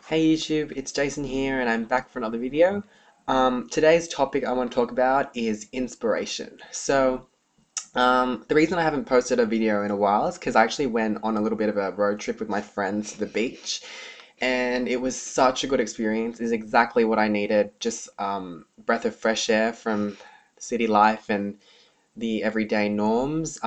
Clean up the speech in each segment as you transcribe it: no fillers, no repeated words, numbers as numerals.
Hey YouTube, it's Jason here and I'm back for another video. Today's topic I want to talk about is inspiration. The reason I haven't posted a video in a while is because I actually went on a little bit of a road trip with my friends to the beach and it was such a good experience. It's exactly what I needed, just breath of fresh air from city life and the everyday norms.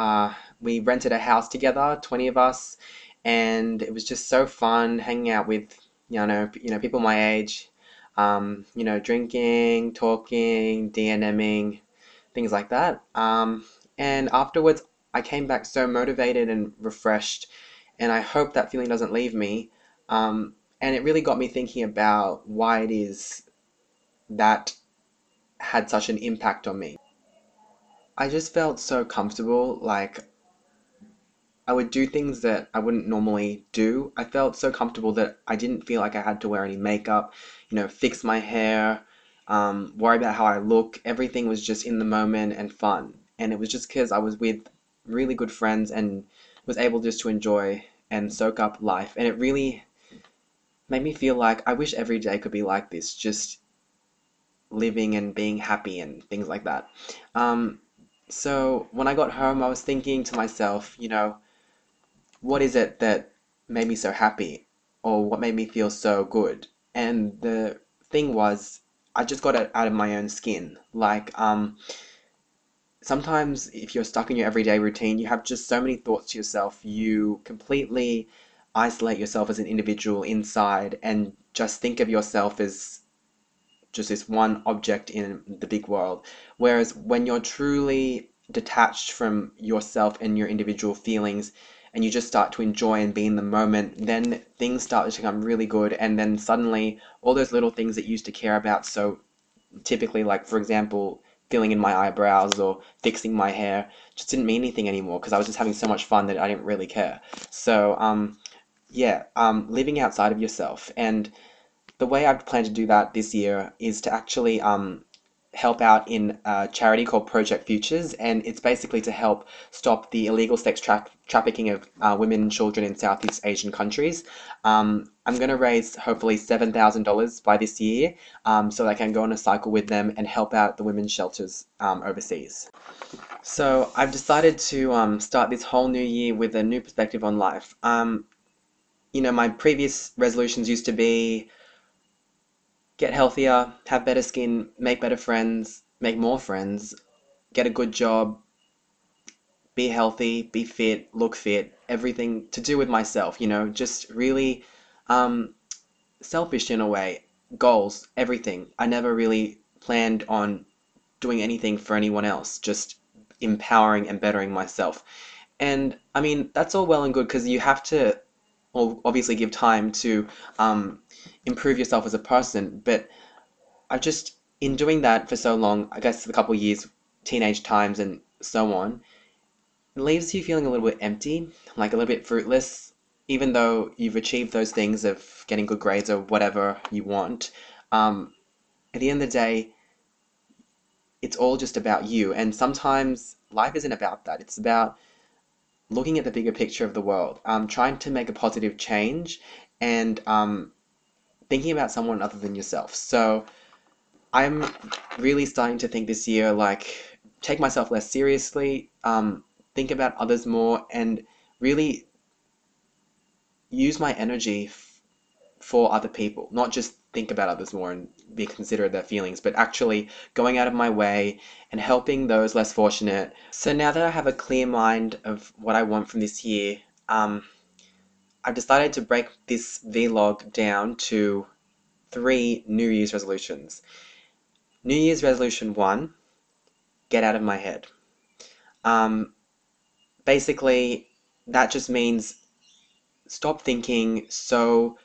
We rented a house together, 20 of us, and it was just so fun hanging out with people my age. Drinking, talking, DNMing, things like that. And afterwards, I came back so motivated and refreshed, and I hope that feeling doesn't leave me. And it really got me thinking about why it is that had such an impact on me. I just felt so comfortable, like I would do things that I wouldn't normally do. I felt so comfortable that I didn't feel like I had to wear any makeup, fix my hair, worry about how I look. Everything was just in the moment and fun. And it was just because I was with really good friends and was able just to enjoy and soak up life. And it really made me feel like I wish every day could be like this, just living and being happy and things like that. Um, so when I got home, I was thinking to myself, what is it that made me so happy or what made me feel so good? And the thing was, I just got it out of my own skin. Sometimes if you're stuck in your everyday routine, you have just so many thoughts to yourself. You completely isolate yourself as an individual inside and just think of yourself as just this one object in the big world. Whereas when you're truly detached from yourself and your individual feelings, and you just start to enjoy and be in the moment, then things start to become really good. And then suddenly, all those little things that you used to care about, so typically, like for example, filling in my eyebrows or fixing my hair, just didn't mean anything anymore because I was just having so much fun that I didn't really care. Living outside of yourself and the way I've planned to do that this year is to actually help out in a charity called Project Futures, and it's basically to help stop the illegal trafficking of women and children in Southeast Asian countries. I'm going to raise hopefully $7,000 by this year, so that I can go on a cycle with them and help out the women's shelters overseas. So I've decided to start this whole new year with a new perspective on life. My previous resolutions used to be get healthier, have better skin, make better friends, make more friends, get a good job, be healthy, be fit, look fit, everything to do with myself, just really um, selfish in a way. Goals, everything. I never really planned on doing anything for anyone else, just empowering and bettering myself. And I mean, that's all well and good because you have to obviously give time to improve yourself as a person, but I've just, in doing that for so long, I guess a couple of years, teenage times and so on, it leaves you feeling a little bit empty, like a little bit fruitless, even though you've achieved those things of getting good grades or whatever you want. Um, at the end of the day, it's all just about you. And sometimes life isn't about that. It's about looking at the bigger picture of the world, trying to make a positive change and thinking about someone other than yourself. So, I'm really starting to think this year, like, take myself less seriously, think about others more, and really use my energy for other people. Not just think about others more and be considerate of their feelings, but actually going out of my way and helping those less fortunate. So now that I have a clear mind of what I want from this year, I've decided to break this vlog down to 3 New Year's resolutions. New Year's resolution 1, get out of my head. Um, Basically, that just means stop thinking so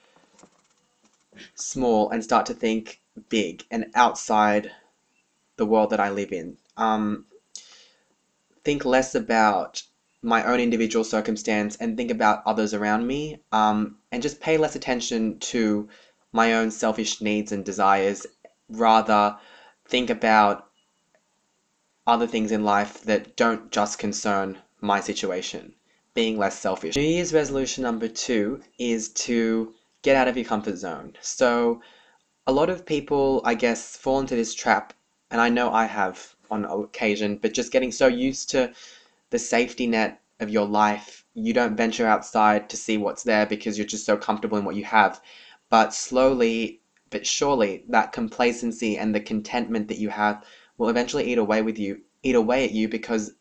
small and start to think big and outside the world that I live in. Think less about my own individual circumstance and think about others around me, and just pay less attention to my own selfish needs and desires. Rather, think about other things in life that don't just concern my situation, being less selfish. New Year's resolution number 2 is to get out of your comfort zone. So a lot of people, I guess, fall into this trap, and I know I have on occasion, but just getting so used to the safety net of your life, you don't venture outside to see what's there because you're just so comfortable in what you have. But slowly but surely, that complacency and the contentment that you have will eventually eat away at you, because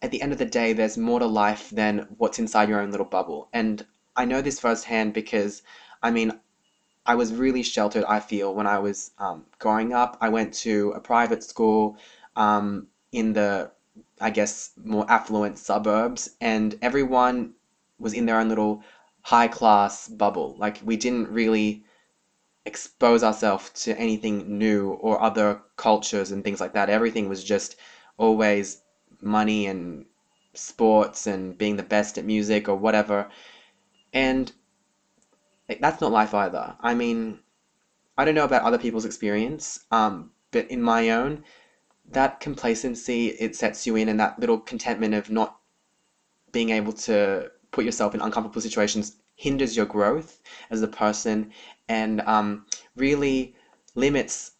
at the end of the day, there's more to life than what's inside your own little bubble. And I know this firsthand because, I mean, I was really sheltered, I feel, when I was growing up. I went to a private school in the, I guess, more affluent suburbs, and everyone was in their own little high class bubble. Like, we didn't really expose ourselves to anything new or other cultures and things like that. Everything was just always money and sports and being the best at music or whatever. And like, that's not life either. I mean, I don't know about other people's experience, but in my own, that complacency it sets you in, and that little contentment of not being able to put yourself in uncomfortable situations hinders your growth as a person, and really limits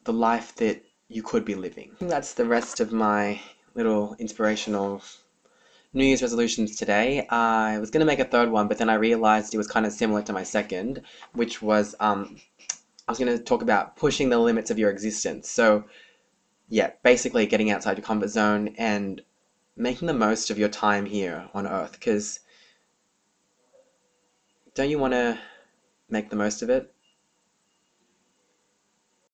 the life that you could be living. That's the rest of my little inspirational New Year's resolutions today. I was going to make a third one, but then I realized it was kind of similar to my second, which was I was going to talk about pushing the limits of your existence. So, yeah, basically getting outside your comfort zone and making the most of your time here on Earth. Because don't you want to make the most of it?